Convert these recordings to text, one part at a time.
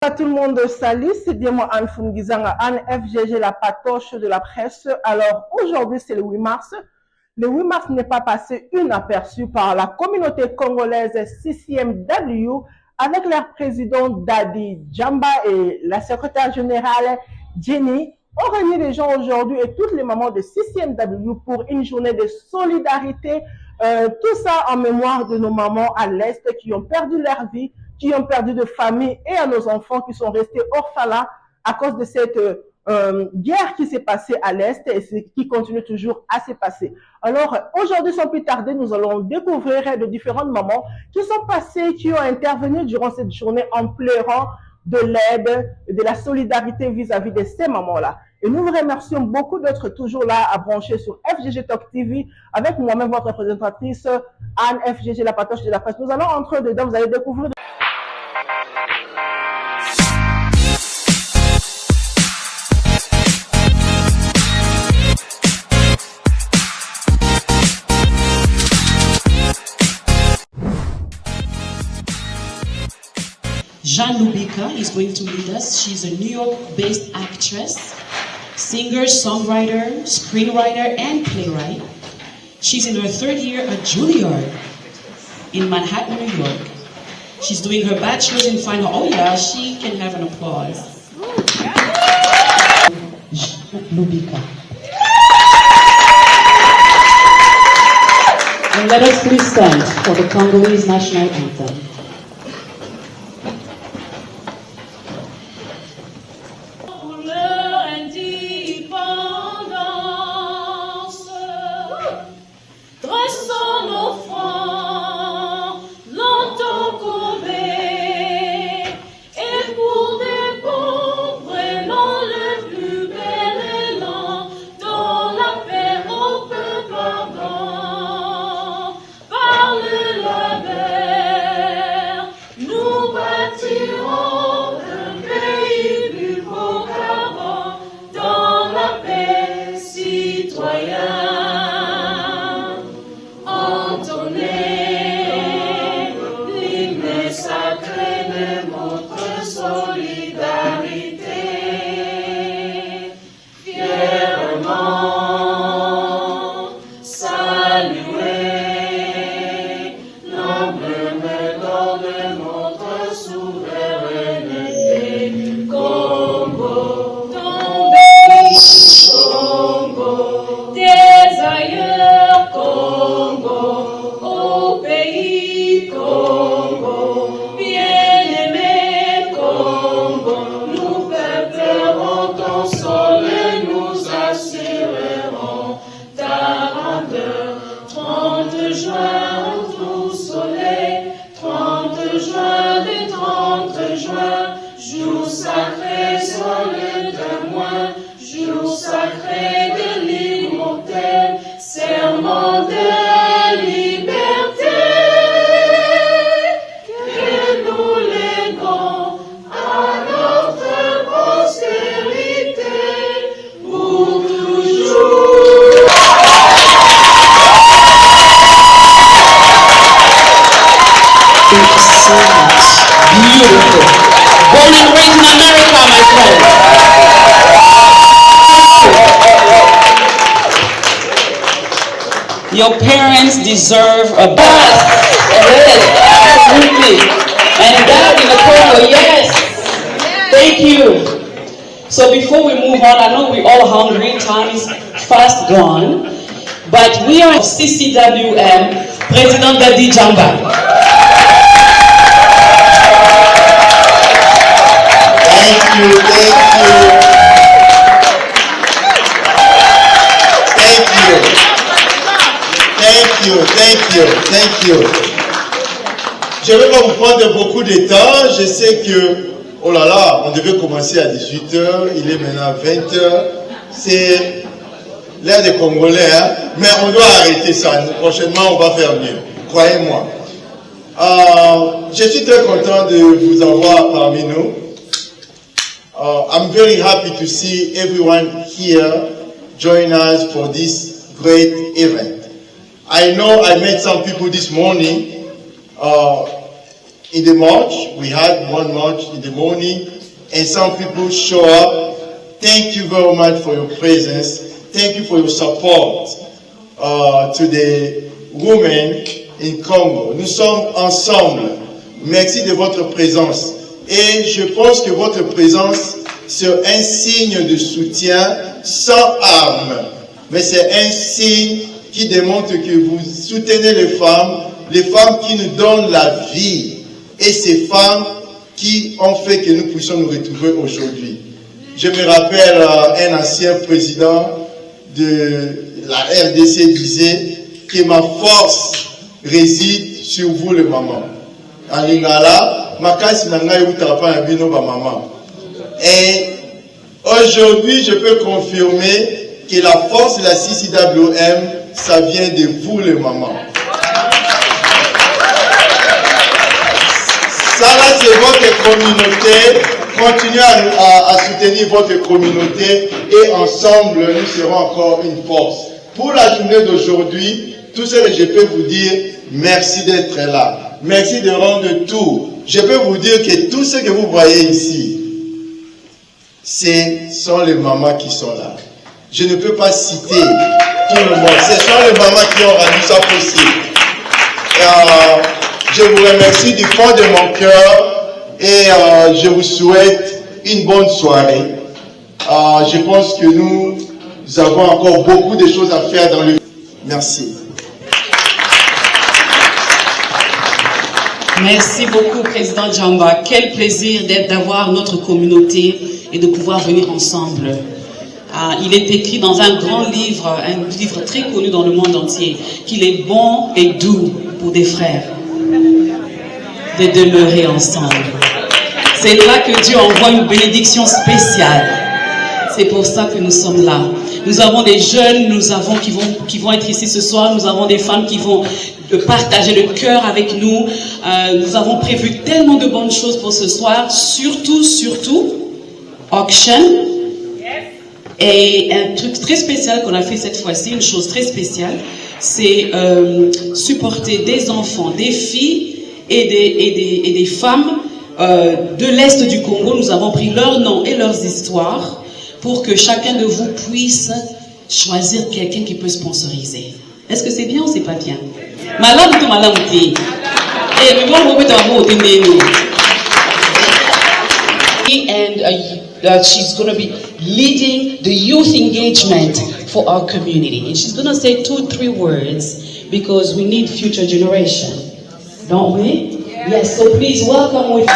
à tout le monde, salut, c'est bien moi Anne Fungizanga, Anne FGG, la patoche de la presse. Alors aujourd'hui c'est le 8 mars. Le 8 mars n'est pas passé inaperçu par la communauté congolaise CCWM avec leur président Dadi Djamba et la secrétaire générale Jenny ont réuni les gens aujourd'hui et toutes les mamans de CCWM pour une journée de solidarité. Tout ça en mémoire de nos mamans à l'Est qui ont perdu leur vie, qui ont perdu de famille et à nos enfants qui sont restés orphelins à cause de cette guerre qui s'est passée à l'Est et qui continue toujours à se passer. Alors, aujourd'hui, sans plus tarder, nous allons découvrir de différentes mamans qui sont passées, qui ont intervenu durant cette journée en pleurant de l'aide, de la solidarité vis-à-vis de ces mamans-là. Et nous vous remercions beaucoup d'être toujours là à brancher sur FGG Talk TV avec moi-même, votre représentatrice Anne FGG, la patoche de la presse. Nous allons entrer dedans, vous allez découvrir. Jeanne Lubika is going to lead us. She's a New York-based actress, singer, songwriter, screenwriter, and playwright. She's in her third year at Juilliard in Manhattan, New York. She's doing her bachelor's in fine art. Oh yeah, she can have an applause. Jeanne Lubika. And let us please stand for the Congolese national anthem. Beautiful. Born and raised in America, my friend. Your parents deserve a bus. Yes, absolutely. And that in the Congo, yes. Thank you. So before we move on, I know we're all hungry. Time is fast gone. But we are CCWM, President Dadi Djamba. Thank you. Je ne vais pas vous prendre beaucoup de temps. Je sais que, oh là là, on devait commencer à 18h, il est maintenant 20h. C'est l'heure des Congolais, hein? Mais on doit arrêter ça. Prochainement, on va faire mieux. Croyez-moi. Je suis très content de vous avoir parmi nous. I'm very happy to see everyone here join us for this great event. I know I met some people this morning In the march, we had one march in the morning, and some people show up. Thank you very much for your presence. Thank you for your support to the women in Congo. Nous sommes ensemble. Merci de votre présence. Et je pense que votre présence, c'est un signe de soutien sans armes. Mais c'est un signe qui démontre que vous soutenez les femmes qui nous donnent la vie. Et ces femmes qui ont fait que nous puissions nous retrouver aujourd'hui. Je me rappelle un ancien président de la RDC disait que ma force réside sur vous les mamans. En lingala, makasi nanga utapa na bino ba maman. Et aujourd'hui, je peux confirmer que la force de la CCWM, ça vient de vous les mamans. Ça là, c'est votre communauté. Continuez à soutenir votre communauté et ensemble, nous serons encore une force. Pour la journée d'aujourd'hui, tout ce que je peux vous dire, merci d'être là. Merci de rendre tout. Je peux vous dire que tout ce que vous voyez ici, ce sont les mamans qui sont là. Je ne peux pas citer tout le monde. Ce sont les mamans qui ont rendu ça possible. Je vous remercie du fond de mon cœur. Et je vous souhaite une bonne soirée. Je pense que nous avons encore beaucoup de choses à faire dans le... Merci. Merci beaucoup, Président Djamba. Quel plaisir d'avoir notre communauté et de pouvoir venir ensemble. Il est écrit dans un grand livre, un livre très connu dans le monde entier, qu'il est bon et doux pour des frères de demeurer ensemble. C'est là que Dieu envoie une bénédiction spéciale. C'est pour ça que nous sommes là. Nous avons des jeunes, qui vont être ici ce soir. Nous avons des femmes qui vont partager le cœur avec nous. Nous avons prévu tellement de bonnes choses pour ce soir. Surtout, auction. Et un truc très spécial qu'on a fait cette fois-ci, une chose très spéciale, c'est supporter des enfants, des filles et des femmes de l'Est du Congo. Nous avons pris leurs noms et leurs histoires pour que chacun de vous puisse choisir quelqu'un qui peut sponsoriser. Est-ce que c'est bien ou c'est pas bien? And she's going to be leading the youth engagement for our community. And she's going to say 2-3 words because we need future generation. Don't we? Yes, so please welcome with...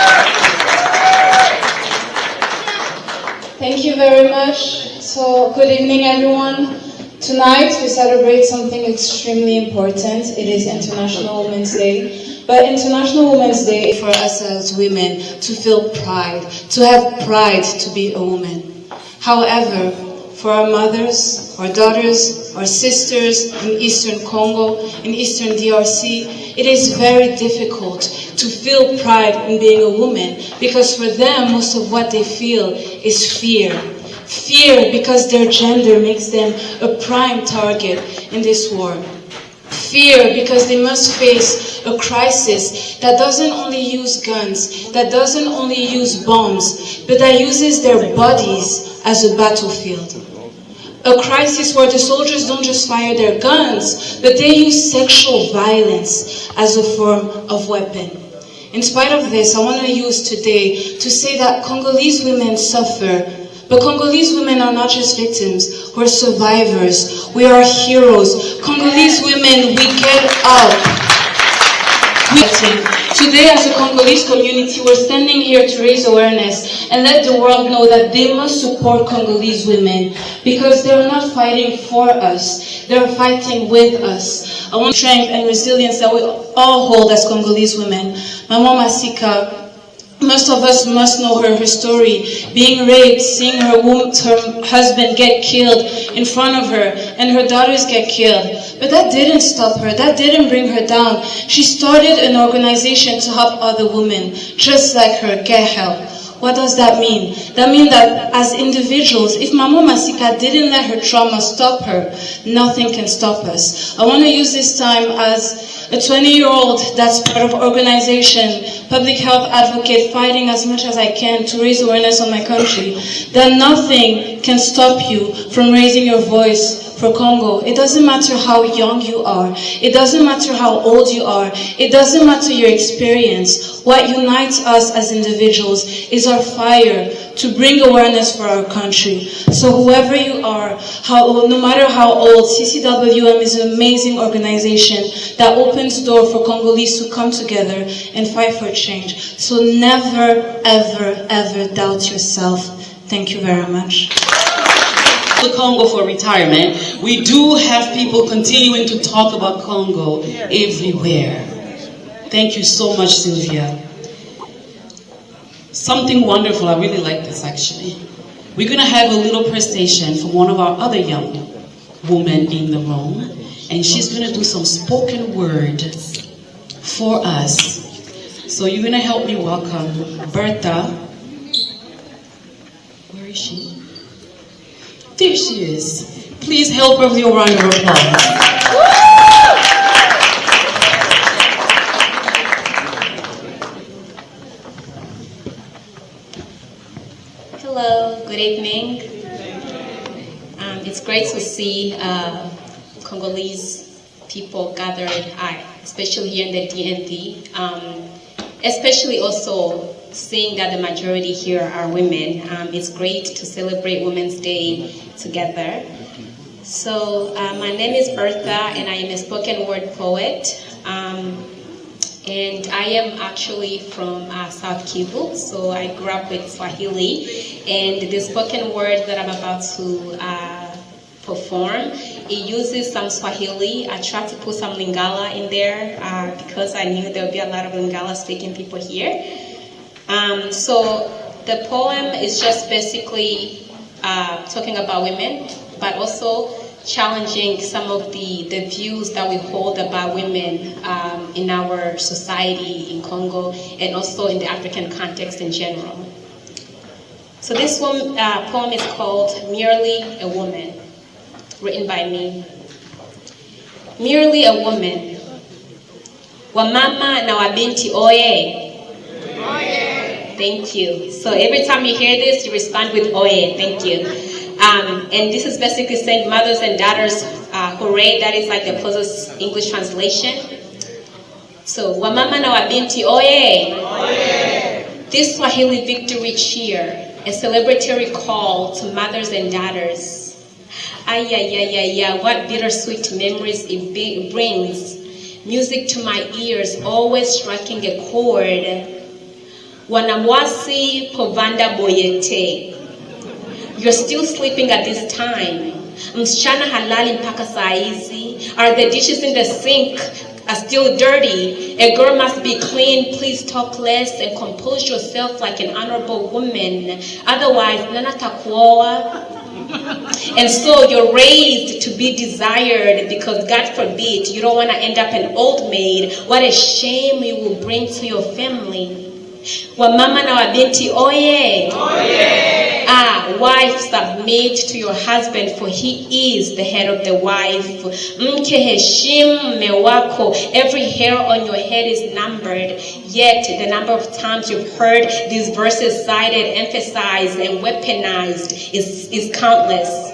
Thank you very much. So, good evening everyone. Tonight we celebrate something extremely important. It is International Women's Day. But International Women's Day for us as women to feel pride, to have pride to be a woman. However, for our mothers, our daughters, our sisters in Eastern Congo, in Eastern DRC, it is very difficult to feel pride in being a woman because for them, most of what they feel is fear. Fear because their gender makes them a prime target in this war. Fear because they must face a crisis that doesn't only use guns, that doesn't only use bombs, but that uses their bodies as a battlefield. A crisis where the soldiers don't just fire their guns, but they use sexual violence as a form of weapon. In spite of this, I want to use today to say that Congolese women suffer, but Congolese women are not just victims, we're survivors, we are heroes. Congolese women, we get up. Today as a Congolese community, we're standing here to raise awareness and let the world know that they must support Congolese women because they're not fighting for us, they're fighting with us. I want strength and resilience that we all hold as Congolese women. Maman Masika, most of us must know her story, being raped, seeing her husband get killed in front of her, and her daughters get killed. But that didn't stop her, that didn't bring her down. She started an organization to help other women, just like her, get help. What does that mean? That means that as individuals, if Mama Masika didn't let her trauma stop her, nothing can stop us. I want to use this time as a 20-year-old that's part of organization, public health advocate, fighting as much as I can to raise awareness on my country, that nothing can stop you from raising your voice for Congo. It doesn't matter how young you are. It doesn't matter how old you are. It doesn't matter your experience. What unites us as individuals is our fire to bring awareness for our country. So whoever you are, no matter how old, CCWM is an amazing organization that opens door for Congolese to come together and fight for change. So never, ever, ever doubt yourself. Thank you very much. The Congo for retirement. We do have people continuing to talk about Congo everywhere. Thank you so much, Sylvia. Something wonderful, I really like this actually. We're going to have a little presentation from one of our other young women in the room, and she's going to do some spoken word for us. So you're going to help me welcome Bertha. Where is she? There she is. Please help her with your round of applause. Hello, good evening. It's great to see Congolese people gathered, especially here in the DMV. Especially also seeing that the majority here are women. It's great to celebrate Women's Day together. So my name is Bertha, and I am a spoken word poet. And I am actually from South Kivu, so I grew up with Swahili. And the spoken word that I'm about to perform, it uses some Swahili. I tried to put some Lingala in there because I knew there would be a lot of Lingala speaking people here. So the poem is just basically talking about women, but also challenging some of the views that we hold about women in our society in Congo and also in the African context in general. So this one, poem is called Merely a Woman, written by me. Merely a woman. Wamama na wabinti oye. Oye. Thank you. So every time you hear this, you respond with oye. Thank you. And this is basically saying mothers and daughters, hooray. That is like the closest English translation. So, wamama na wabinti oye. Oye. This Swahili victory cheer, a celebratory call to mothers and daughters. Ay, ay, ay, ay, ay, what bittersweet memories it brings. Music to my ears, always striking a chord. Wanamwasi povanda boyete. You're still sleeping at this time. Msichana halali mpaka saizi. Are the dishes in the sink are still dirty? A girl must be clean. Please talk less and compose yourself like an honorable woman. Otherwise, nana takuoa. And so you're raised to be desired because God forbid you don't want to end up an old maid. What a shame you will bring to your family. Wamama na wabinti oye. Oye. Wife, submit to your husband, for he is the head of the wife. Mke heshimu mume wako. Every hair on your head is numbered. Yet the number of times you've heard these verses cited, emphasized, and weaponized is countless.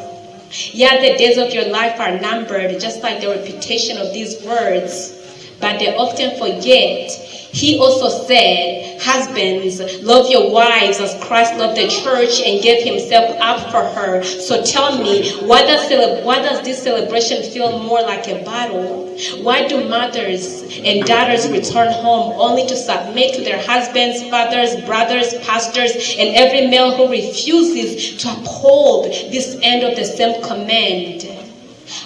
Yeah, the days of your life are numbered, just like the repetition of these words. But they often forget. He also said, husbands, love your wives as Christ loved the church and gave himself up for her. So tell me, why does this celebration feel more like a battle? Why do mothers and daughters return home only to submit to their husbands, fathers, brothers, pastors, and every male who refuses to uphold this end of the same command?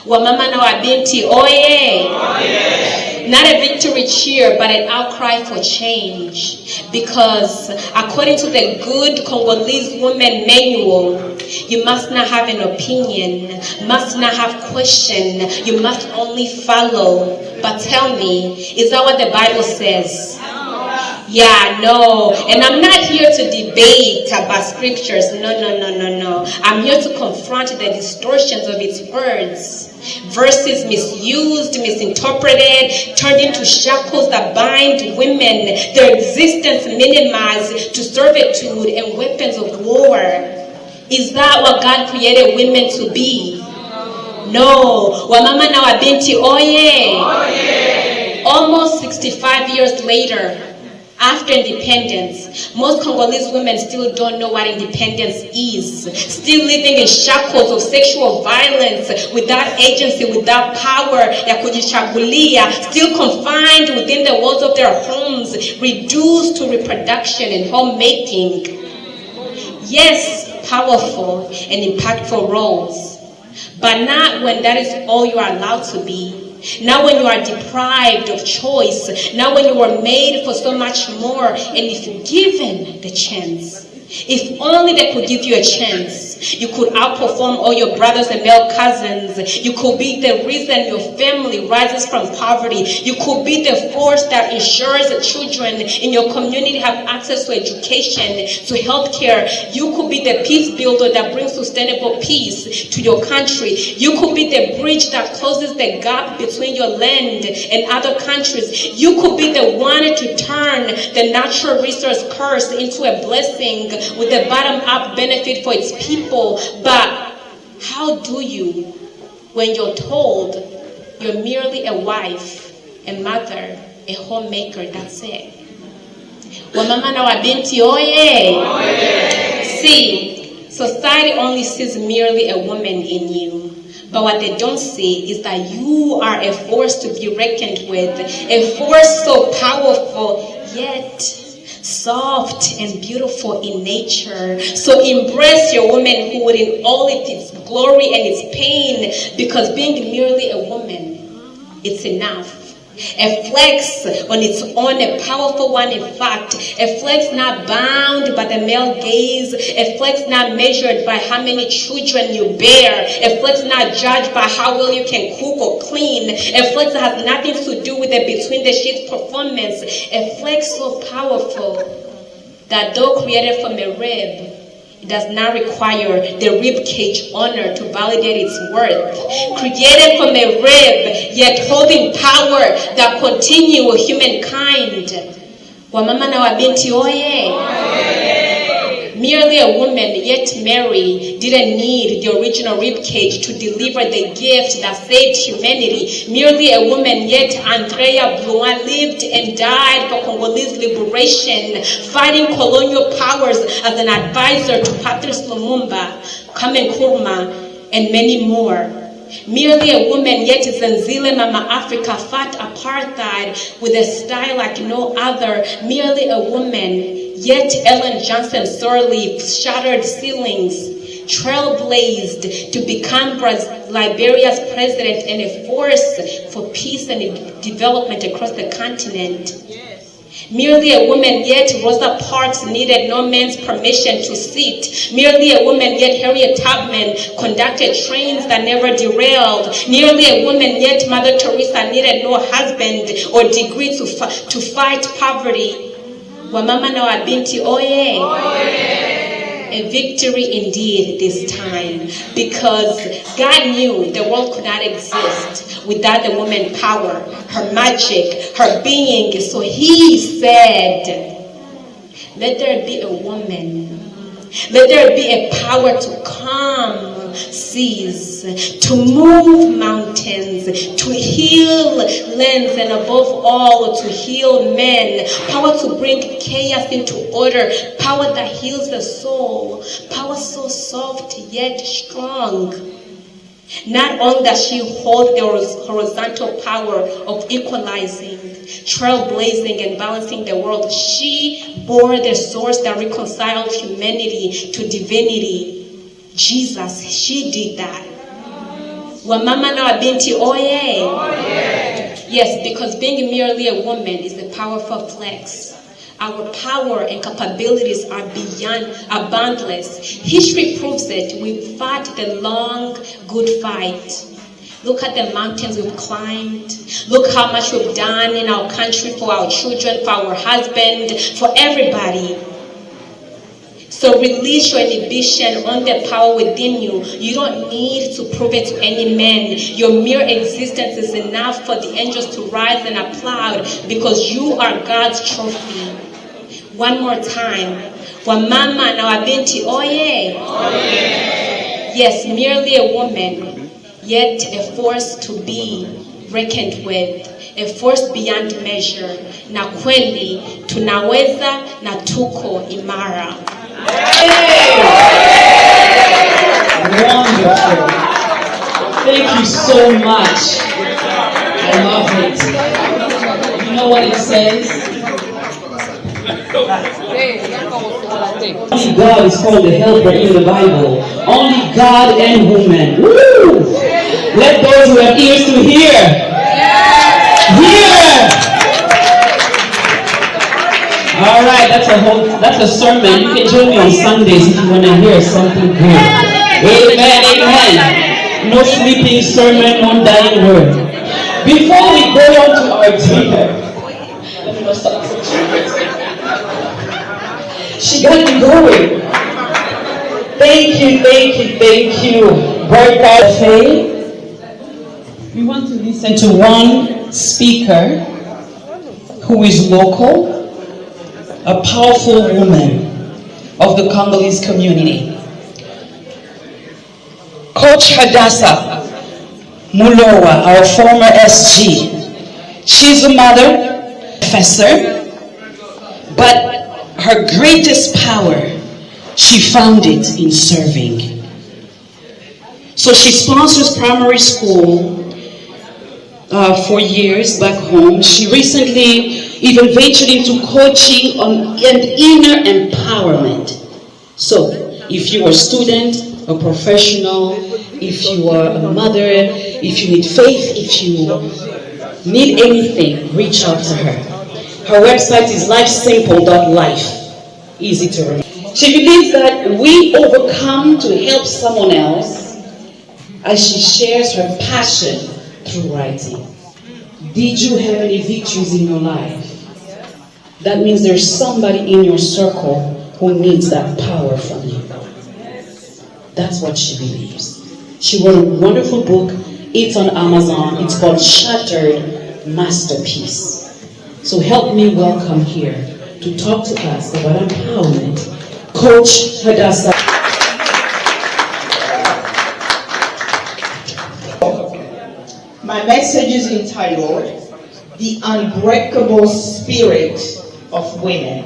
Wamama na wabinti oye. Oye. Not a victory cheer, but an outcry for change. Because according to the Good Congolese Woman Manual, you must not have an opinion, must not have question, you must only follow. But tell me, is that what the Bible says? Yeah, no. And I'm not here to debate about scriptures. No. I'm here to confront the distortions of its words. Verses misused, misinterpreted, turned into shackles that bind women, their existence minimized to servitude and weapons of war. Is that what God created women to be? No. Wamama na wabinti oye. Almost 65 years later, after independence, most Congolese women still don't know what independence is. Still living in shackles of sexual violence, without agency, without power, ya kujichagulia, still confined within the walls of their homes, reduced to reproduction and homemaking. Yes, powerful and impactful roles, but not when that is all you are allowed to be. Not when you are deprived of choice. Not when you were made for so much more. And if given the chance, if only they could give you a chance, you could outperform all your brothers and male cousins. You could be the reason your family rises from poverty. You could be the force that ensures that children in your community have access to education, to healthcare. You could be the peace builder that brings sustainable peace to your country. You could be the bridge that closes the gap between your land and other countries. You could be the one to turn the natural resource curse into a blessing with a bottom-up benefit for its people. But how do you when you're told you're merely a wife, a mother, a homemaker? That's it. Wamama na wabinti oye. See, society only sees merely a woman in you. But what they don't see is that you are a force to be reckoned with. A force so powerful, yet soft and beautiful in nature. So embrace your womanhood in all its glory and its pain, because being merely a woman, it's enough. A flex on its own, a powerful one in fact. A flex not bound by the male gaze. A flex not measured by how many children you bear. A flex not judged by how well you can cook or clean. A flex that has nothing to do with the between the sheets performance. A flex so powerful that though created from a rib, it does not require the rib cage honor to validate its worth. Created from a rib, yet holding power that continue with humankind. Wamama na wabinti oye. Merely a woman, yet Mary didn't need the original rib cage to deliver the gift that saved humanity. Merely a woman, yet Andrea Blouin lived and died for Congolese liberation, fighting colonial powers as an advisor to Patrice Lumumba, Kwame Nkrumah, and many more. Merely a woman, yet Zenzile Mama Africa fought apartheid with a style like no other. Merely a woman, yet Ellen Johnson sorely shattered ceilings, trailblazed to become Liberia's president and a force for peace and development across the continent. Merely a woman, yet Rosa Parks needed no man's permission to sit. Merely a woman, yet Harriet Tubman conducted trains that never derailed. Merely a woman, yet Mother Teresa needed no husband or degree to fight poverty. Wamama na wabinti oye. A victory indeed this time, because God knew the world could not exist without the woman power, her magic, her being. So he said, let there be a woman. Let there be a power to calm seas, to move mountains, to heal lands, and above all, to heal men. Power to bring chaos into order. Power that heals the soul. Power so soft yet strong. Not only does she hold the horizontal power of equalizing, trailblazing, and balancing the world, she bore the source that reconciled humanity to divinity. Jesus, she did that. Wamama na wabinti oye. Yes, because being merely a woman is a powerful flex. Our power and capabilities are boundless. History proves it. We fought the long, good fight. Look at the mountains we've climbed. Look how much we've done in our country for our children, for our husband, for everybody. So release your inhibition on the power within you. You don't need to prove it to any man. Your mere existence is enough for the angels to rise and applaud because you are God's trophy. One more time. Wamama na wabinti, oye. Yes, merely a woman, yet a force to be reckoned with. A force beyond measure. Na kweli, tunaweza na tuko imara. Wonderful. Thank you so much. I love it. You know what it says? Only God is called the helper in the Bible. Only God and woman. Woo! Let those who have ears to hear. Hear! All right, that's a sermon. You can join me on Sundays if you want to hear something good. Amen, amen. No sleeping sermon, no dying word. Before we go on to our dinner, let me not start. She got me going. Thank you. Birthday faith. We want to listen to one speaker who is local. A powerful woman of the Congolese community. Coach Hadassah Mulowa, our former SG. She's a mother, professor, but her greatest power, she found it in serving. So she sponsors primary school for years back home. She recently even ventured into coaching on and inner empowerment. So, if you are a student, a professional, if you are a mother, if you need faith, if you need anything, reach out to her. Her website is lifesimple.life. Easy to remember. She believes that we overcome to help someone else as she shares her passion through writing. Did you have any victories in your life? That means there's somebody in your circle who needs that power from you. That's what she believes. She wrote a wonderful book. It's on Amazon. It's called Shattered Masterpiece. So help me welcome here to talk to us about empowerment, Coach Hadassah. My message is entitled, The Unbreakable Spirit of Women,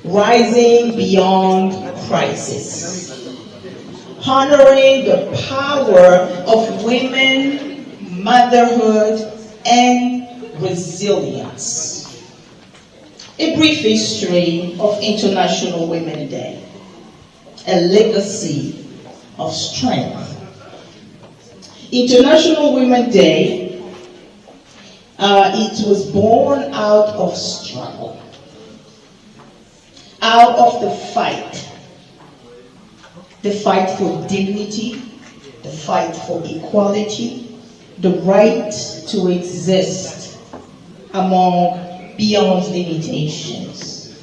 Rising Beyond Crisis. Honoring the power of women, motherhood, and resilience. A brief history of International Women's Day. A legacy of strength. International Women's Day, it was born out of struggle, out of the fight for dignity, the fight for equality, the right to exist among beyond limitations.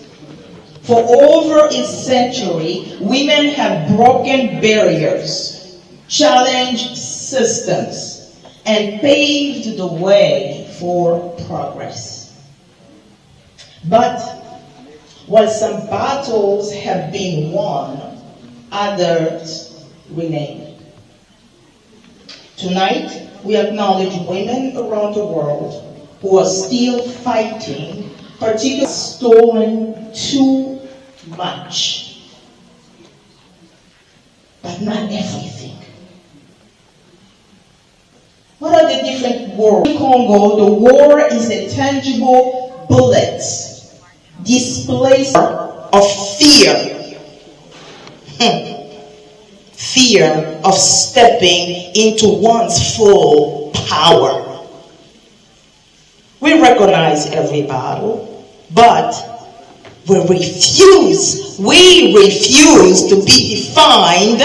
For over a century, women have broken barriers, challenged systems, and paved the way for progress. But while some battles have been won, others remain. Tonight, we acknowledge women around the world who are still fighting, particularly stolen too much, but not everything. What are the different wars? In Congo, the war is a tangible bullet, displacement of fear. Fear of stepping into one's full power. We recognize every battle, but we refuse to be defined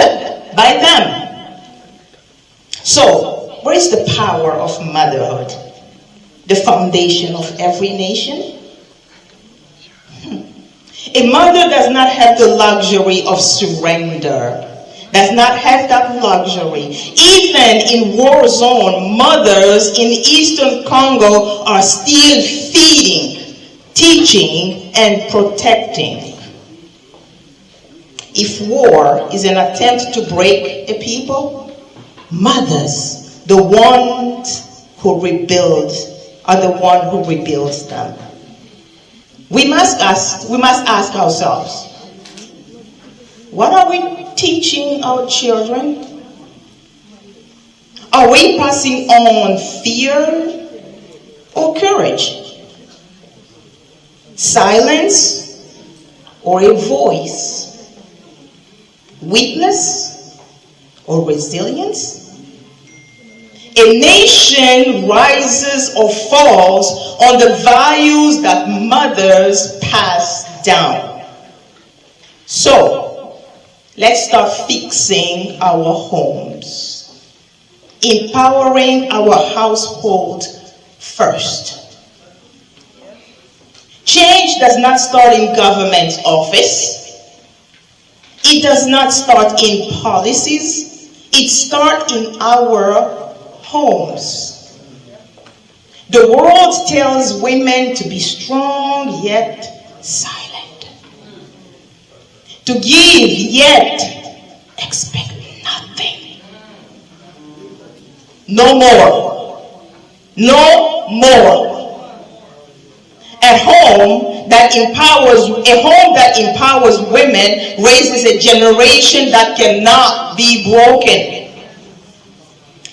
by them. So, where is the power of motherhood? The foundation of every nation? A mother does not have the luxury of surrender, does not have that luxury. Even in war zone, mothers in Eastern Congo are still feeding, teaching, and protecting. If war is an attempt to break a people, mothers, the ones who rebuild, are the one who rebuilds them. We must ask ourselves, what are we teaching our children? Are we passing on fear or courage? Silence or a voice? Weakness or resilience? A nation rises or falls on the values that mothers pass down. So, let's start fixing our homes, empowering our household first. Change does not start in government office. It does not start in policies. It starts in our homes. The world tells women to be strong yet silent, to give yet expect nothing. No more. No more. A home that empowers women raises a generation that cannot be broken.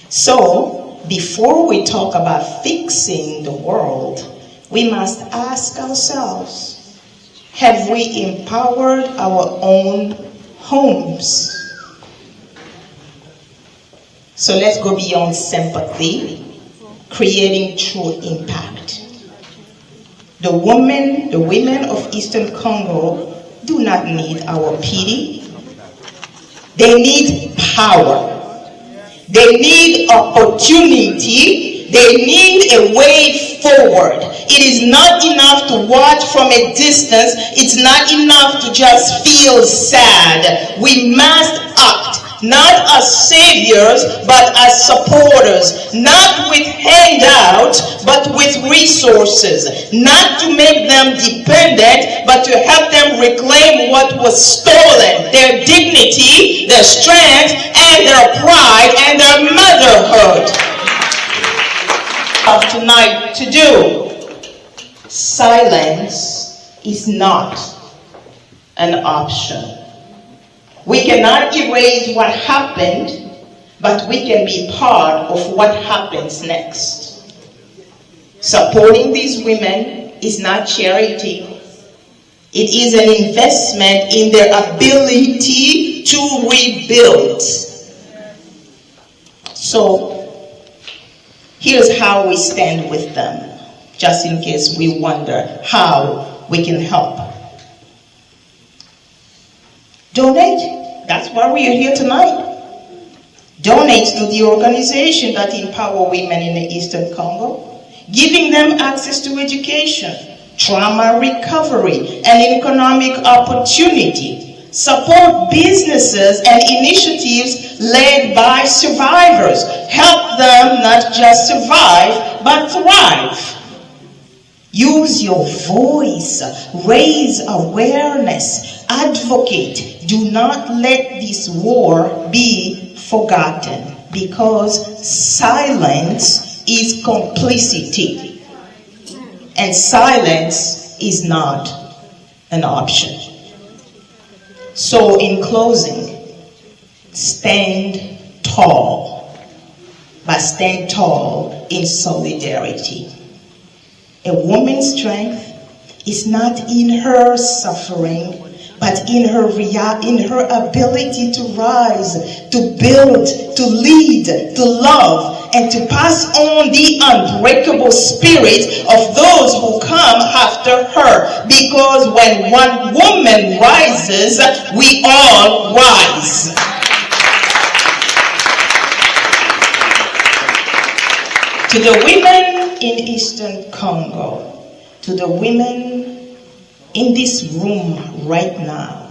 So, before we talk about fixing the world, we must ask ourselves, have we empowered our own homes? So let's go beyond sympathy, creating true impact. The women of Eastern Congo do not need our pity. They need power. They need opportunity. They need a way forward. It is not enough to watch from a distance. It's not enough to just feel sad. We must act, not as saviors, but as supporters. Not with handouts, but with resources. Not to make them dependent, but to help them reclaim what was stolen. Their dignity, their strength, and their pride, and their motherhood. Of tonight to do. Silence is not an option. We cannot erase what happened, but we can be part of what happens next. Supporting these women is not charity. It is an investment in their ability to rebuild. So, here's how we stand with them, just in case we wonder how we can help. Donate. That's why we are here tonight. Donate to the organization that empower women in the Eastern Congo, giving them access to education, trauma recovery, and economic opportunity. Support businesses and initiatives led by survivors. Help them not just survive, but thrive. Use your voice. Raise awareness. Advocate. Do not let this war be forgotten, because silence is complicity, and silence is not an option. So in closing, stand tall, but stand tall in solidarity. A woman's strength is not in her suffering, but in her ability to rise, to build, to lead, to love, and to pass on the unbreakable spirit of those who come after her. Because when one woman rises, we all rise. To the women in Eastern Congo, to the women in this room right now,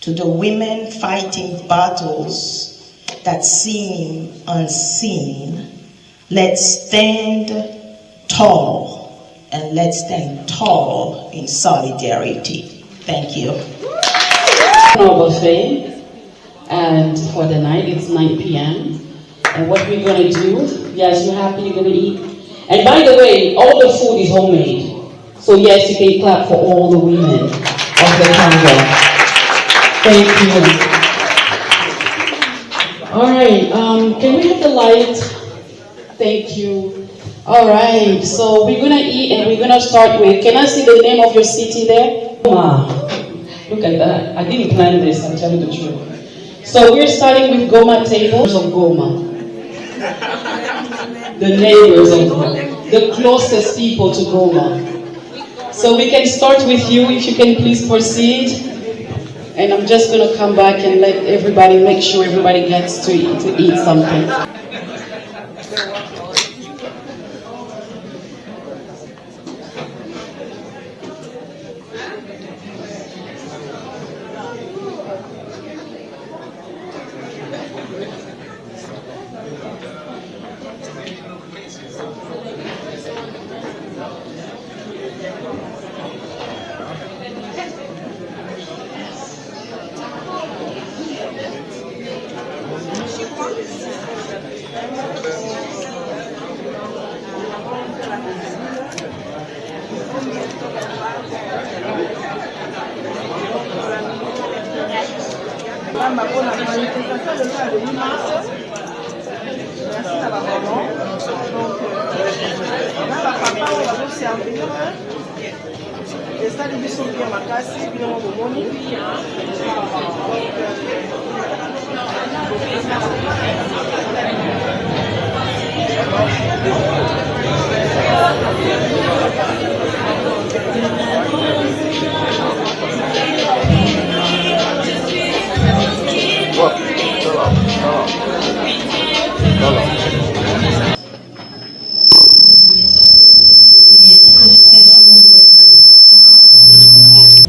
to the women fighting battles that seem unseen, let's stand tall, and let's stand tall in solidarity. Thank you. Our buffet, and for the night it's 9 p.m. And what we're gonna do, yes, you happy you're gonna eat? And by the way, all the food is homemade. So yes, you can clap for all the women of the Congo. Thank you. All right, can we have the light? Thank you. All right, so we're gonna eat and we're gonna start with, can I see the name of your city there? Goma. Look at that, I didn't plan this, I'm telling the truth. So we're starting with Goma tables of Goma. The neighbors of Goma, the closest people to Goma. So we can start with you, if you can please proceed. And I'm just going to come back and let everybody, make sure everybody gets to eat something.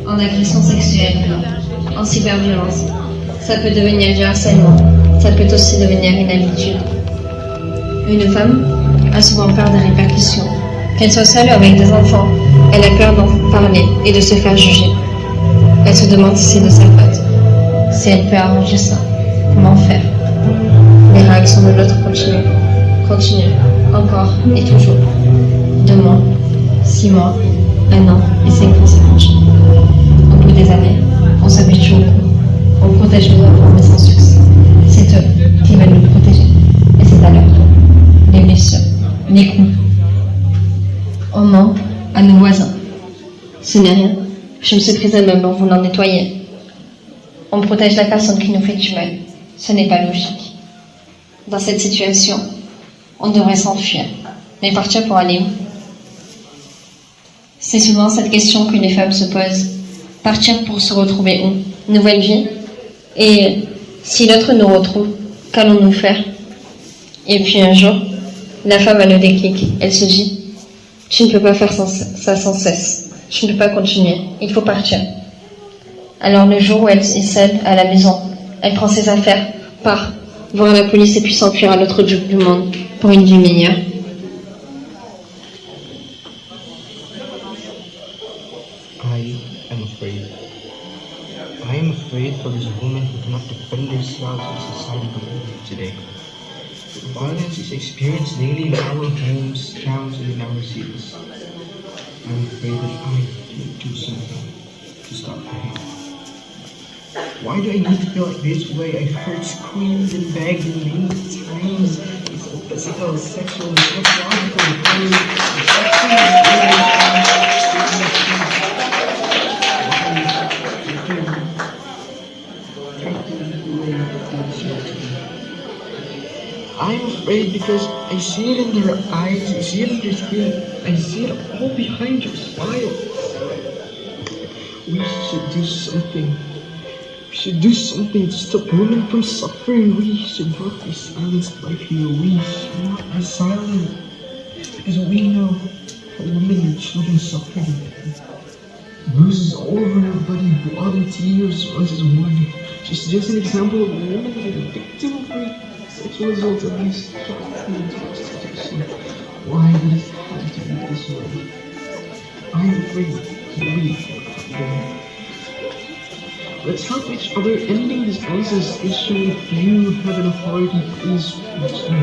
En agression sexuelle, en cyberviolence. Ça peut devenir du harcèlement, ça peut aussi devenir une habitude. Une femme a souvent peur des répercussions. Qu'elle soit seule ou avec des enfants, elle a peur d'en parler et de se faire juger. Elle se demande si c'est de sa faute, si elle peut arranger ça, comment faire. Les réactions de l'autre continuent, encore et toujours. 2 mois, 6 mois, 1 an et 5 ans s'épanchent. Au bout des années, on s'habitue au coup. On protège nos enfants mais sans succès. C'est eux qui veulent nous protéger. Et c'est à leur tour. Les blessures, les coups. On ment à nos voisins. Ce n'est rien. Je me suis prise un meuble en voulant nettoyer. On protège la personne qui nous fait du mal. Ce n'est pas logique. Dans cette situation, on devrait s'enfuir. Mais partir pour aller où? C'est souvent cette question que les femmes se posent. Partir pour se retrouver où? Nouvelle vie? Et si l'autre nous retrouve, qu'allons-nous faire? Et puis un jour, la femme a le déclic. Elle se dit, tu ne peux pas faire ça sans cesse. Je ne peux pas continuer. Il faut partir. Alors le jour où elle est seule à la maison, elle prend ses affaires, part, voir la police et puis s'enfuir à l'autre bout du monde pour une vie meilleure. I am afraid for those women who cannot defend themselves in society today. Violence is experienced daily in our homes, towns, and in our cities. I am afraid that I need to do something to stop the hate. Why do I need to feel like this way? I've heard screams and begged many times. It's a physical, sexual, and psychological I'm afraid because I see it in their eyes, I see it in their skin, I see it all behind your smile. We should do something. We should do something to stop women from suffering. We should not be silenced by fear. We should not be silent because we know that women and children suffering. bruises all over her body, blood and tears runs as one. She's just an example of a woman who is a victim of rape, sexual assault, abuse, child abuse, prostitution. Why did it have to be this way? I'm afraid to leave them. Let's help each other ending this nonsense issue. If you have an authority, please reach me.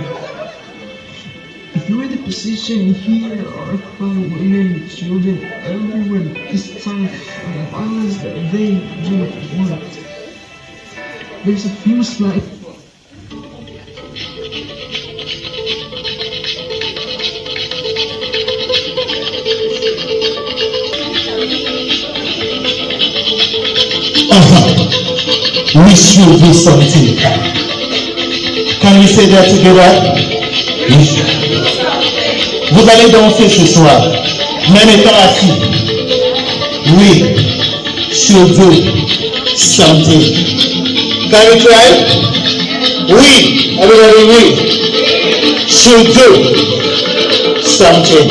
If you're in the position here, our fellow women, children, everyone is tired of the violence that they do not want. There's a famous line. We should do something. Can we say that together? Yes. Vous allez danser ce soir, même étant assis. We should do something. Can we try? We, everybody, we should do something.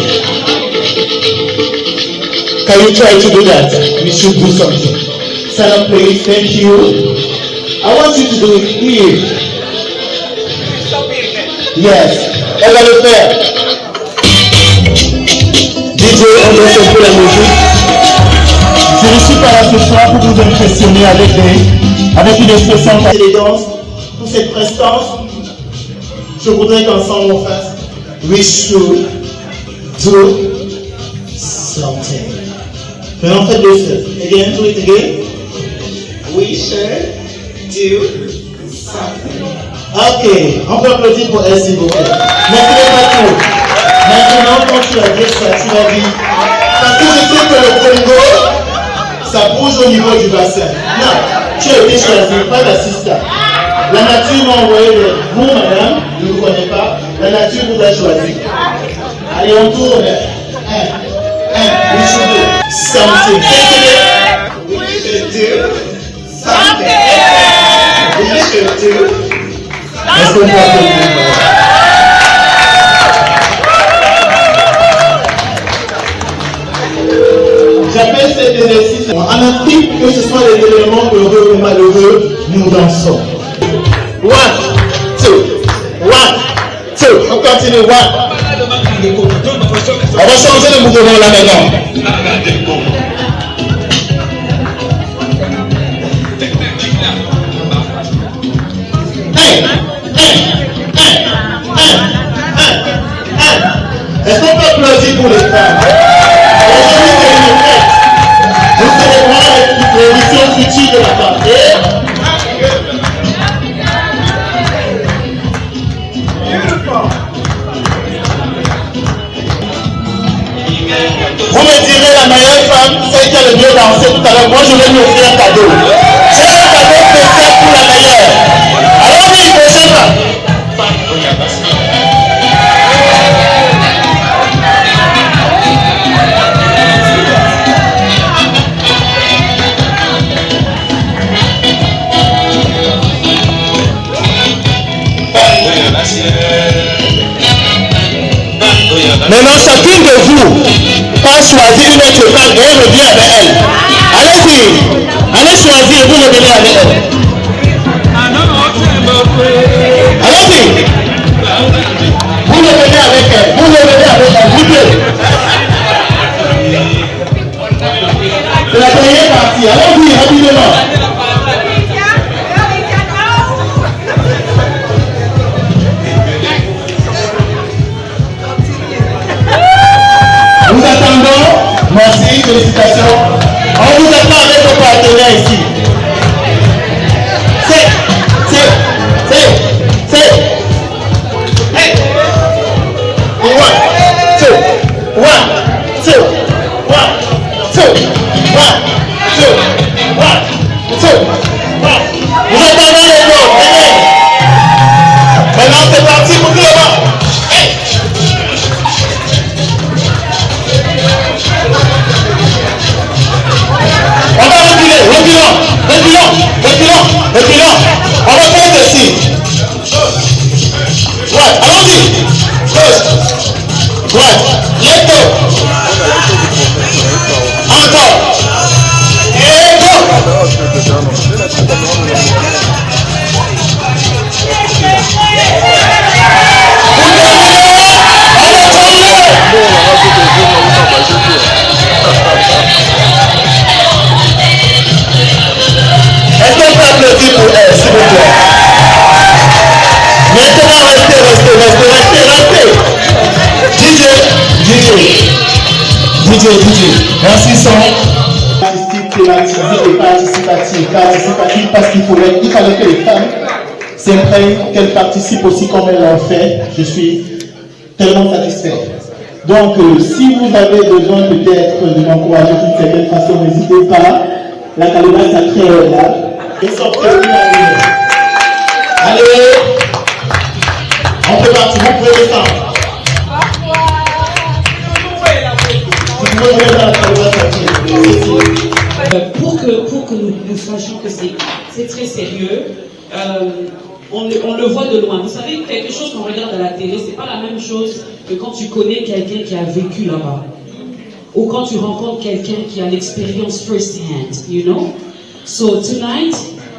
Can you try to do that? We should do something. Stand up, please. Thank you. I want you to do it here. Yes. Elle va le faire. DJ, on doit faire la musique. Je ne suis pas là ce soir pour vous impressionner avec une expression d'élégance. Pour cette prestance, je voudrais qu'ensemble on fasse We should do something. Maintenant, faites-le seul. Again, do it again. We should do something. Ok, on peut applaudir pour elle s'il vous plaît. Mais ce n'est pas tout. Maintenant, quand tu vas dire ça, tu vas dire parce que je sais que le Congo, ça bouge au niveau du bassin. Non, tu as été choisi, pas l'assistant. La nature m'a envoyé vous, madame, je ne vous connais pas. La nature vous a choisi. Allez, on tourne. We should do something. We should do something. We should do. Est-ce qu'on peut applaudir? J'appelle cet exercice. En Afrique, que ce soit les éléments heureux ou malheureux, nous dansons. 1, 2, 1, 2. On continue. 1. On va changer le mouvement là maintenant. Est-ce qu'on peut applaudir pour les femmes? Aujourd'hui, c'est une fête. Nous célébrons l'émission future de la femme. Vous me direz la meilleure femme, celle qui a le mieux dansé tout à l'heure. Moi, je vais lui offrir un cadeau. J'ai un cadeau spécial pour la meilleure. Alors, oui, prochaine femme. Maintenant, chacune de vous va choisir une autre femme et elle revient avec elle. Allez-y, allez choisir et vous revenez avec elle. Allez-y, vous revenez avec elle, vous revenez avec elle, vous deux. C'est la première partie, allez-y, rapidement. Nous attendons, merci, félicitations. On vous attend avec vos partenaires ici. Merci, son. Artistique, thématisé et participatif. Participatif parce qu'il fallait que les femmes s'imprègnent, qu'elles participent aussi comme elles l'ont fait. Je suis tellement satisfait. Donc, si vous avez besoin peut-être de m'encourager d'une certaine façon, n'hésitez pas. La calebasse sacrée est là. Ils sont prévenus à venir. Allez, on peut partir, vous pouvez descendre. Pour que nous sachions que c'est très sérieux, on le voit de loin. Vous savez, quelque chose qu'on regarde à la télé, c'est pas la même chose que quand tu connais quelqu'un qui a vécu là-bas. Ou quand tu rencontres quelqu'un qui a l'expérience first hand, you know? So tonight,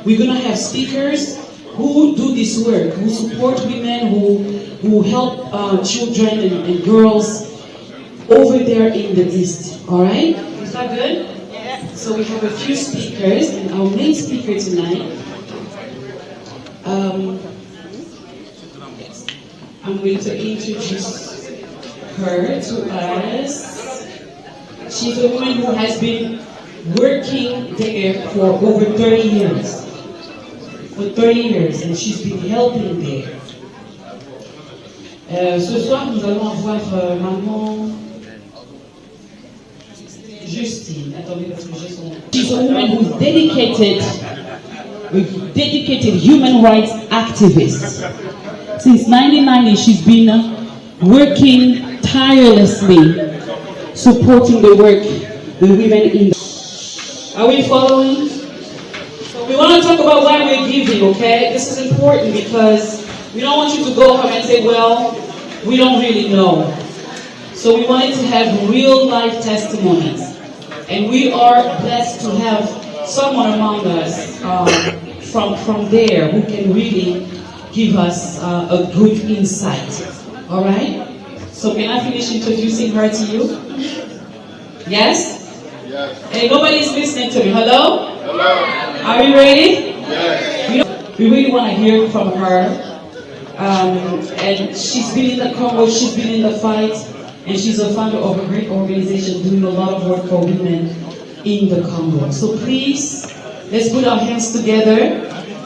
we're gonna have speakers who do this work, who support women, who help children and girls over there in the East. All right? Is that good? Yes. So we have a few speakers, and our main speaker tonight, I'm going to introduce her to us. She's a woman who has been working there for over 30 years. For 30 years, and she's been helping there. Ce soir, nous allons avoir maman Justine. Attendez, parce que j'ai son... She's a woman who's dedicated human rights activist. Since 1990, she's been working tirelessly, supporting the work the women in the... Are we following? So we want to talk about why we're giving, okay? This is important because we don't want you to go home and say, well, we don't really know. So we wanted to have real life testimonies. And we are blessed to have someone among us from there who can really give us a good insight. All right? So can I finish introducing her to you? Yes? Yes. Hey, nobody's listening to me. Hello? Hello. Are you ready? Yes. We really want to hear from her. And she's been in the Congo, she's been in the fight, and she's a founder of a great organization doing a lot of work for women in the Congo. So please, let's put our hands together.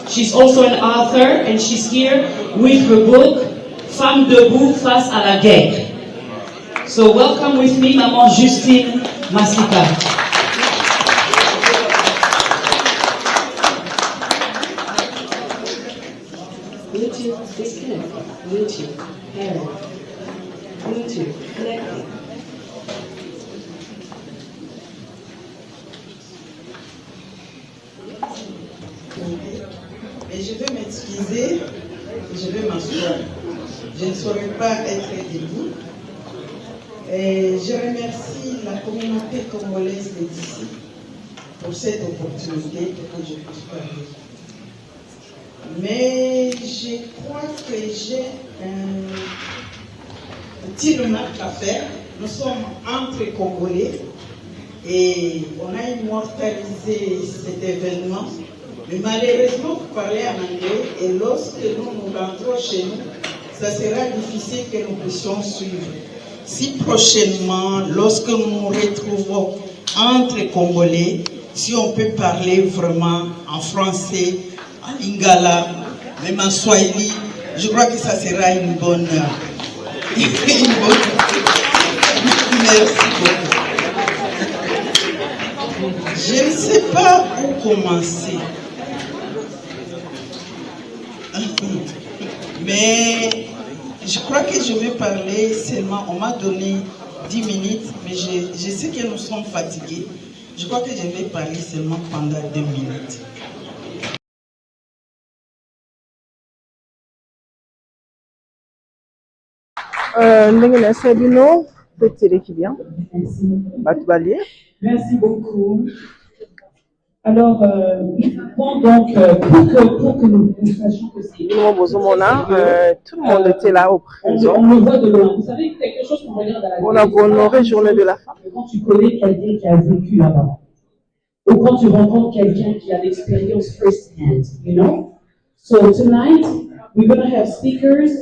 She's also an author, and she's here with her book, Femme debout face à la guerre. So welcome with me, Maman Justine Masika. Bluetooth disconnected. Bluetooth error. Bluetooth connected. Et je vais m'excuser, je vais m'asseoir. Je ne saurais pas être debout. Et je remercie la communauté congolaise d'ici pour cette opportunité pour que je puisse parler. Mais je crois que j'ai un petit remarque à faire. Nous sommes entre Congolais et on a immortalisé cet événement. Mais malheureusement, vous parlez en anglais et lorsque nous rentrons chez nous, ça sera difficile que nous puissions suivre. Si prochainement, lorsque nous nous retrouvons entre Congolais, si on peut parler vraiment en français, en lingala, même en swahili, je crois que ça sera une bonne... Merci beaucoup. Je ne sais pas où commencer. Mais je crois que je vais parler seulement, on m'a donné 10 minutes, mais je sais que nous sommes fatigués. Je crois que je vais parler seulement pendant 2 minutes. Merci beaucoup. Alors, bon, donc, pour que nous sachions que c'est... tout le monde était là au présent. On le voit de loin. Vous savez, quelque chose qu'on regarde à la télé. On a honoré journée de la femme. Quand tu connais quelqu'un qui a vécu là-bas, ou quand tu rencontres quelqu'un qui a l'expérience first hand, you know? So tonight, we're going to have speakers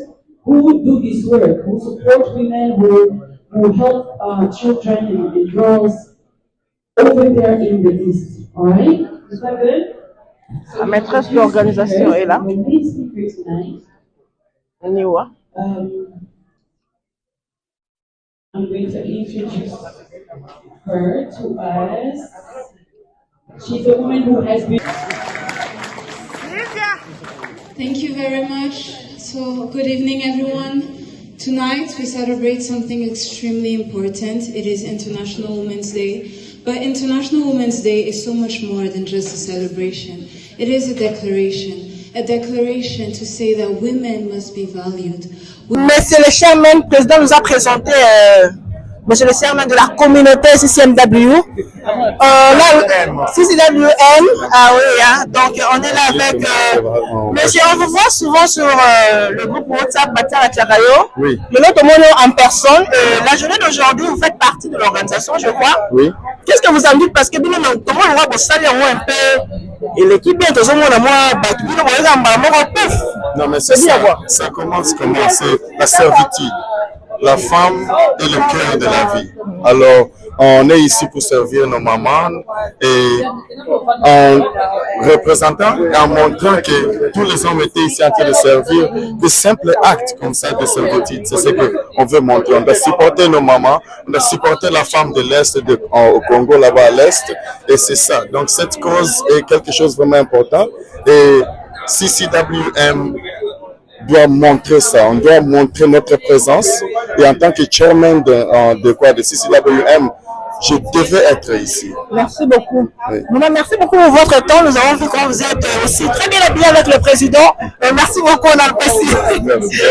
who do this work, who support women, who who help children and girls over there in the East. All right? Is that good? So La maîtresse de l'organisation est là. Niwa. I'm going to introduce her to us. She's a woman who has been... Thank you very much. So, good evening, everyone. Tonight, we celebrate something extremely important. It is International Women's Day. But International Women's Day is so much more than just a celebration. It is a declaration to say that women must be valued. Monsieur le chairman, le président nous a présenté monsieur le chairman de la communauté CCWM. CCWM, ah oui, hein, donc on est là avec monsieur, on vous voit souvent sur le groupe WhatsApp Batia Chagayo. Oui. Le lot en personne. La journée d'aujourd'hui, vous faites partie de l'organisation, je crois. Oui. Qu'est-ce que vous en dites? Parce que comment on va vous saluer un peu et l'équipe bien tous non mais c'est ça, ça commence comment? C'est la servitude. La femme est le cœur de la vie. Alors, on est ici pour servir nos mamans et en représentant et en montrant que tous les hommes étaient ici en train de servir, de simples actes comme ça de servitude. C'est ce qu'on veut montrer. On doit supporter nos mamans, on doit supporter la femme de l'Est, au Congo, là-bas à l'Est. Et c'est ça. Donc, cette cause est quelque chose de vraiment important. Et CCWM doit montrer ça, on doit montrer notre présence et en tant que chairman de CCWM, je devais être ici. Merci beaucoup. Oui. Merci beaucoup pour votre temps. Nous avons vu que vous êtes aussi très bien habillé avec le président. Merci beaucoup, on a apprécié. Merci.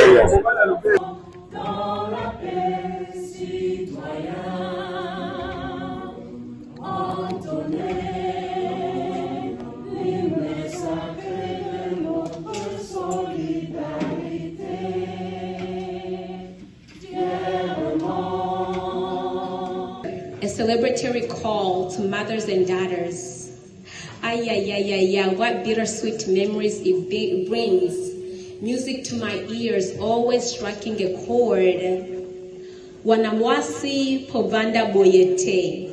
A celebratory call to mothers and daughters. Ay, ay, ay, ay, ay, what bittersweet memories it brings. Music to my ears, always striking a chord. Wanamwasi Povanda Boyete.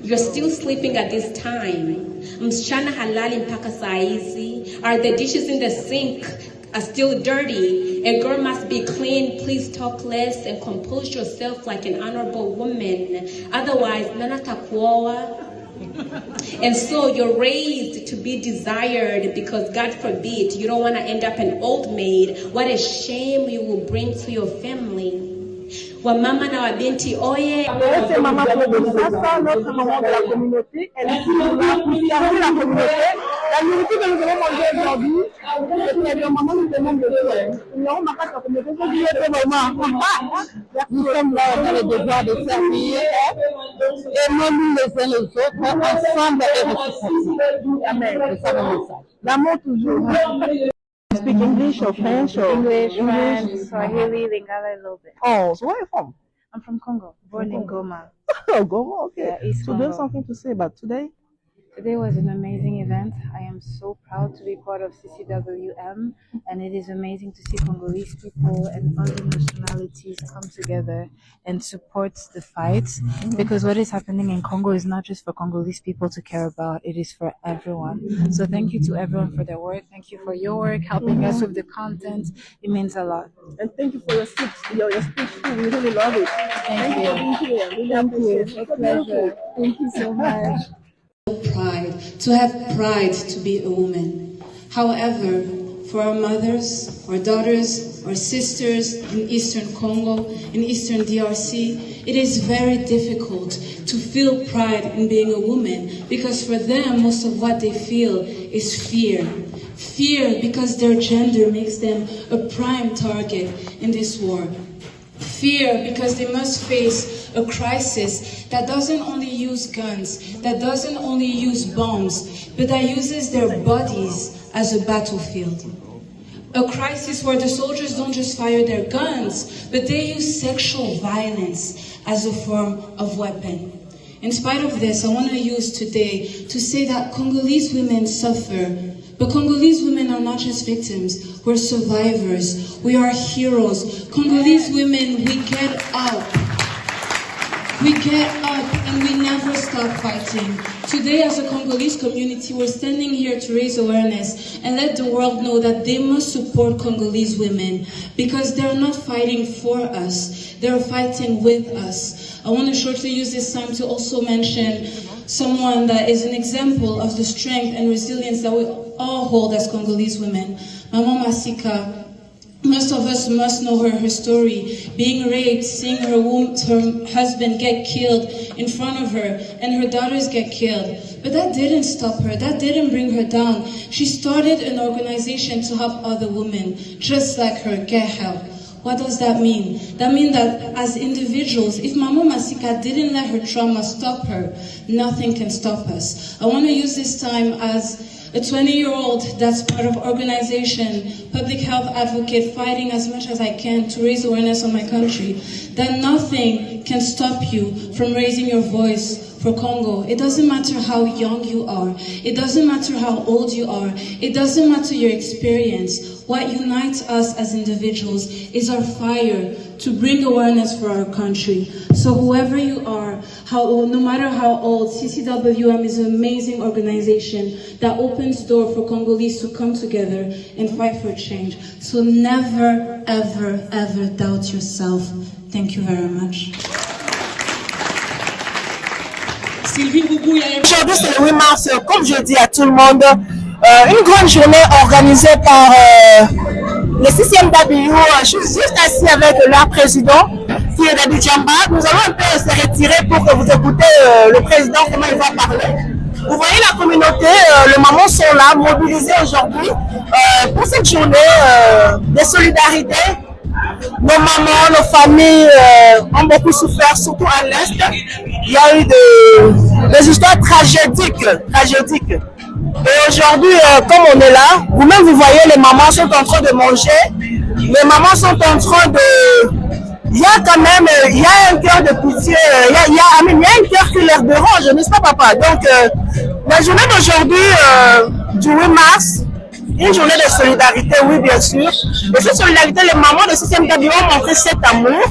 You're still sleeping at this time. Msichana halali mpaka saizi. Are the dishes in the sink are still dirty? A girl must be clean. Please talk less and compose yourself like an honorable woman. Otherwise, nana takuoa. And so you're raised to be desired because God forbid you don't want to end up an old maid. What a shame you will bring to your family. Wamama na wabinti oye. C'est maman Sasa, notre maman de la communauté. Elle est toujours là pour servir la communauté. La nourriture que nous allons manger aujourd'hui, c'est que maman nous demande de faire. Nous n'avons pas la communauté, c'est qu'il y a des moments. Nous sommes là, on a le devoir de servir. Aimons-nous les uns les autres, ensemble et réciproquement. Amen. C'est ça le message. L'amour toujours. Speak English or French or English, French, Swahili, Lingala a little bit. Oh, so where are you from? I'm from Congo, born in Goma. Oh, Goma, okay. Yeah, so do you have something to say about today? Today was an amazing event. I am so proud to be part of CCWM, and it is amazing to see Congolese people and other nationalities come together and support the fight, because what is happening in Congo is not just for Congolese people to care about, it is for everyone. So thank you to everyone for their work. Thank you for your work, helping us with the content. It means a lot. And thank you for your speech. Your speech, we really love it. Thank you. Thank you. Thank you. It's a pleasure. Thank you so much. Pride, to have pride to be a woman. However, for our mothers, our daughters, our sisters in Eastern Congo, in Eastern DRC, it is very difficult to feel pride in being a woman, because for them, most of what they feel is fear. Fear because their gender makes them a prime target in this war. Fear because they must face a crisis that doesn't only use guns, that doesn't only use bombs, but that uses their bodies as a battlefield. A crisis where the soldiers don't just fire their guns, but they use sexual violence as a form of weapon. In spite of this, I want to use today to say that Congolese women suffer. But Congolese women are not just victims, we're survivors, we are heroes. Congolese women, we get up. We get up and we never stop fighting. Today, as a Congolese community, we're standing here to raise awareness and let the world know that they must support Congolese women because they're not fighting for us, they're fighting with us. I want to shortly use this time to also mention someone that is an example of the strength and resilience that we all hold as Congolese women. Mama Masika. Most of us must know her story, being raped, seeing her husband get killed in front of her, and her daughters get killed. But that didn't stop her, that didn't bring her down. She started an organization to help other women, just like her, get help. What does that mean? That means that as individuals, if Mama Masika didn't let her trauma stop her, nothing can stop us. I want to use this time as a 20-year-old that's part of organization, public health advocate, fighting as much as I can to raise awareness on my country, that nothing can stop you from raising your voice for Congo. It doesn't matter how young you are. It doesn't matter how old you are. It doesn't matter your experience. What unites us as individuals is our fire to bring awareness for our country. So whoever you are, no matter how old, CCWM is an amazing organization that opens doors for Congolese to come together and fight for change. So never, ever, ever doubt yourself. Thank you very much. Aujourd'hui, c'est le 8 mars, comme je dis à tout le monde, une grande journée organisée par le CCWM. Je suis juste assis avec leur président, qui est Dadi Djamba. Nous allons un peu se retirer pour que vous écoutez le président, comment il va parler. Vous voyez la communauté, les mamans sont là, mobilisées aujourd'hui pour cette journée de solidarité. Nos mamans, nos familles ont beaucoup souffert, surtout à l'Est. Il y a eu des histoires tragédiques. Et aujourd'hui, comme on est là, vous-même vous voyez, les mamans sont en train de manger. Les mamans sont en train de... Il y a quand même, il y a un cœur de pitié, il y a un cœur qui leur dérange, n'est-ce pas papa? Donc, la journée d'aujourd'hui, du 8 mars, une journée de solidarité, oui bien sûr. Et cette solidarité, les mamans de CCWM ont montré cet amour.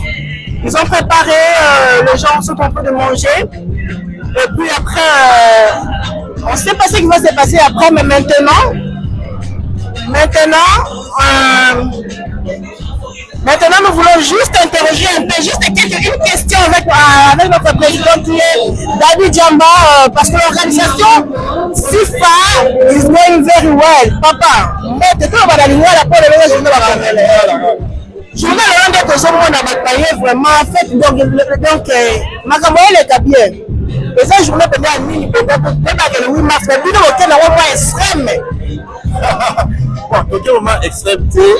Ils ont préparé, les gens sont en train de manger. Et puis après, on ne sait pas ce qui va se passer après, mais maintenant, nous voulons juste interroger un peu, une question avec notre président qui est Dadi Djamba, parce que l'organisation SIFA is going very well. Papa, mais tout le monde a dit voilà pour les journées je voulais le rendre que ce monde a bataillé vraiment. En fait, donc, ma camarade est bien. Et cette journée peut être mini, peut-être le 8 mars, mais puis nous, on a un moment extrême. Bon, au moment extrême, c'est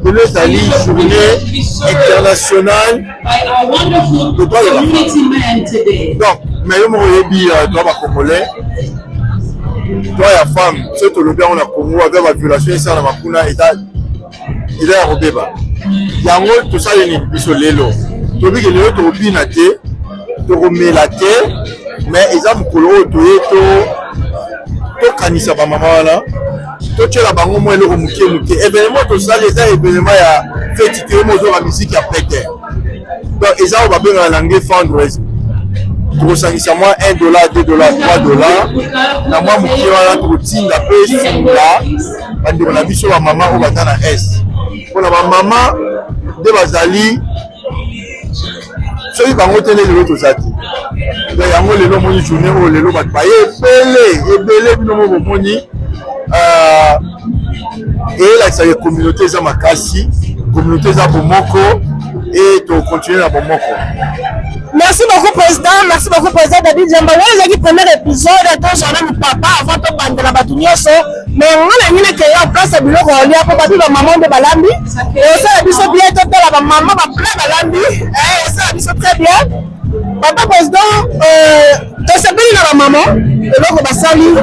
le journée internationale de droits de la femme. Donc, mais je me dis, toi, ma Congolais, toi, la femme, c'est tout le bien, on a Congo, avec la violation, et ça, on a Makuna, il est à Robeba. Il y a un autre, tout ça, il y a une biso lelo. Tu dis que les autres, tu as tu remets la terre, mais ils ont un color, tu canisa ba maman là. Tu as la bango moi le remuke. Événement tout ça, les événements ya fait tirer mozo la musique ya péter. Donc ils ont babé la langue fundraising. Tu sangisa moi $1, $2, $3. Na moi muke wala tu tinga pe là. Bandi na biso ba maman o batana S. Pour la maman de bazali soki bango tele lelo tozati donc yango lelo moni journée oyo lelo bato baye ebele bino mo bomoni eyelakisaka communauté eza makasi, communauté eza bomoko et tocontinue na bomoko. Merci beaucoup président Dadi Djamba. Vous avez premier épisode de journée papa avant de bande la batunyoso mais on a mis que en place de biloko on a pas la maman de Balambi et ça a dit ça bien tout la maman va plein Balambi et ça a dit ça très bien. Papa président tu sais bien la maman et l'autre va salir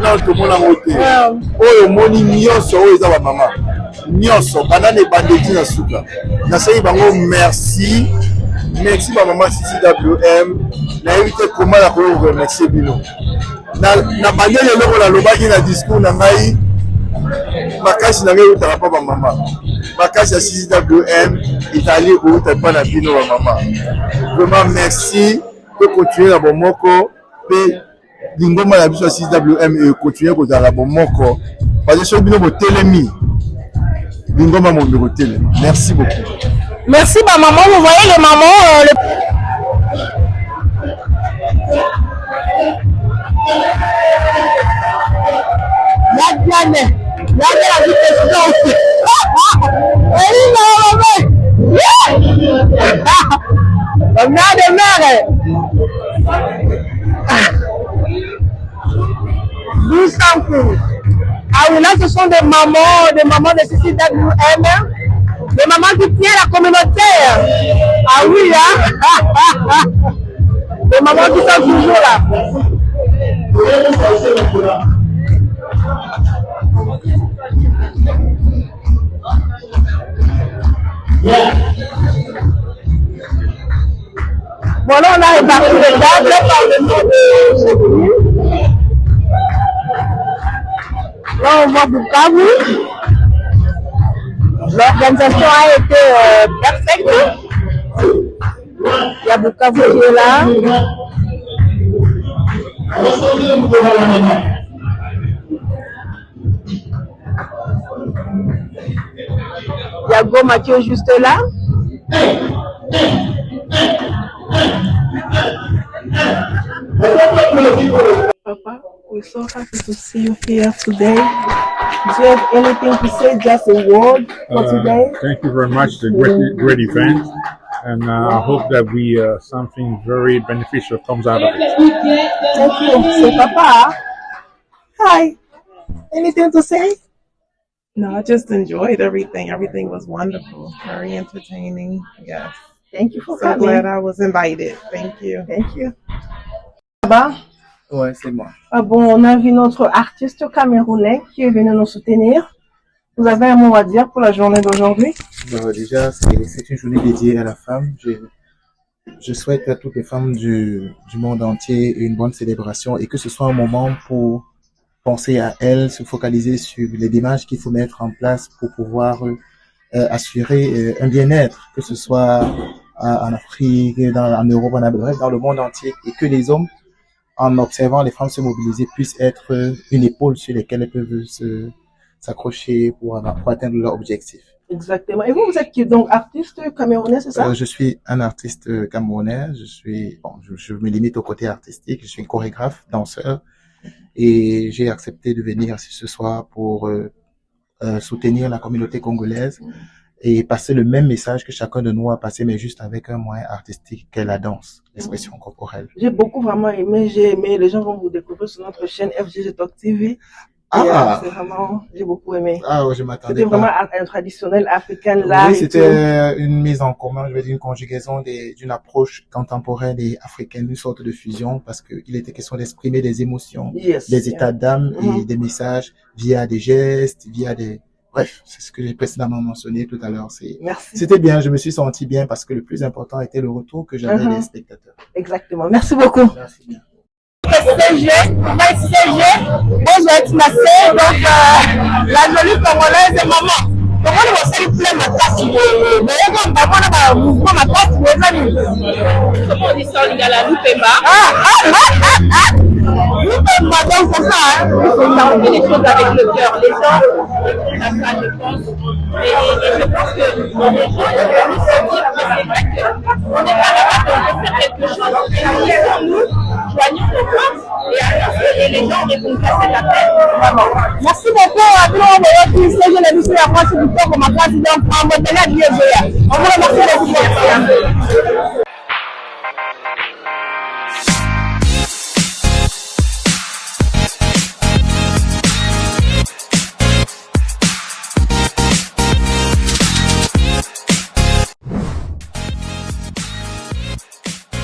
non tout le monde a voté oyo moni nyonso oyo eza ba maman nyonso banane bandeki na suka na sayi bango merci ba maman CCWM na invité comment la ko remercier bino na bandele loko la lobaki na discours na ngai makasi na ngai utaka pa ba maman makasi ya CCWM Italie ou t'es pas la bino maman. Vraiment merci de continuer à bon moko et l'ingoma la biso CCWM et continuer à la bon moko parce que ce bino mo telemi l'ingoma mon bureau télé. Merci beaucoup. Merci ma maman, vous voyez les mamans ah oui, là ce sont des mamans de CCWM, des mamans qui tiennent la communauté. Ah oui, hein? Des mamans qui sont toujours là. Voilà, on a réparti les tables par le nom de là, on voit Bukavu. L'organisation a été perfecte. Il y a Bukavu qui est là. Il y a Go Mathieu juste là. Papa, we're so happy to see you here today. Do you have anything to say? Just a word for today? Thank you very much. It's a great event, and I hope that we something very beneficial comes out of it. Thank you. So, Papa, hi. Anything to say? No, I just enjoyed everything. Everything was wonderful, very entertaining. Yes. Thank you for so coming. glad I was invited. Thank you. Thank you. Baba? Ouais, c'est moi. Bon, on a vu notre artiste camerounais qui est venu nous soutenir. Vous avez un mot à dire pour la journée d'aujourd'hui? Déjà, c'est une journée dédiée à la femme. Je souhaite à toutes les femmes du monde entier une bonne célébration et que ce soit un moment pour penser à elles, se focaliser sur les démarches qu'il faut mettre en place pour pouvoir assurer un bien-être, que ce soit en Afrique, en Europe, bref, dans le monde entier, et que les hommes, en observant les femmes se mobiliser, puissent être une épaule sur laquelle elles peuvent s'accrocher pour atteindre leur objectif. Exactement. Et vous êtes qui, donc artiste camerounais, c'est ça? Je suis un artiste camerounais. Je me limite au côté artistique. Je suis chorégraphe, danseur, et j'ai accepté de venir ce soir pour soutenir la communauté congolaise et passer le même message que chacun de nous a passé, mais juste avec un moyen artistique qu'est la danse, l'expression corporelle. J'ai beaucoup vraiment aimé, les gens vont vous découvrir sur notre chaîne FGG Talk TV. C'est vraiment, j'ai beaucoup aimé. Je m'attendais. C'était vraiment un traditionnel africain là. Oui, c'était une mise en commun, je veux dire, une conjugaison d'une approche contemporaine et africaine, une sorte de fusion, parce qu'il était question d'exprimer des émotions, des états d'âme et des messages via des gestes, bref, c'est ce que j'ai précédemment mentionné tout à l'heure. Merci. C'était bien, je me suis senti bien parce que le plus important était le retour que j'avais des spectateurs. Exactement. Merci beaucoup. Merci bien. CG, bonjour Tinasé, donc la jolie congolaise et maman. Comment on va faire plein de tasses? Mais on va avoir un mouvement de tasses, les amis. Comment on dit ça, il y a la Loupemba? Loupemba, donc c'est ça, hein? On fait les choses avec le cœur. Les gens, je pense. Et je pense que les gens nous sentir que c'est vrai qu'on n'est pas là pour faire quelque chose. Nous, joignons nos forces et les gens répondent à cet appel. Vraiment. Merci beaucoup à tous les gens qui ont l'émission à moi sur le temps pour ma classe. On vous remercie beaucoup.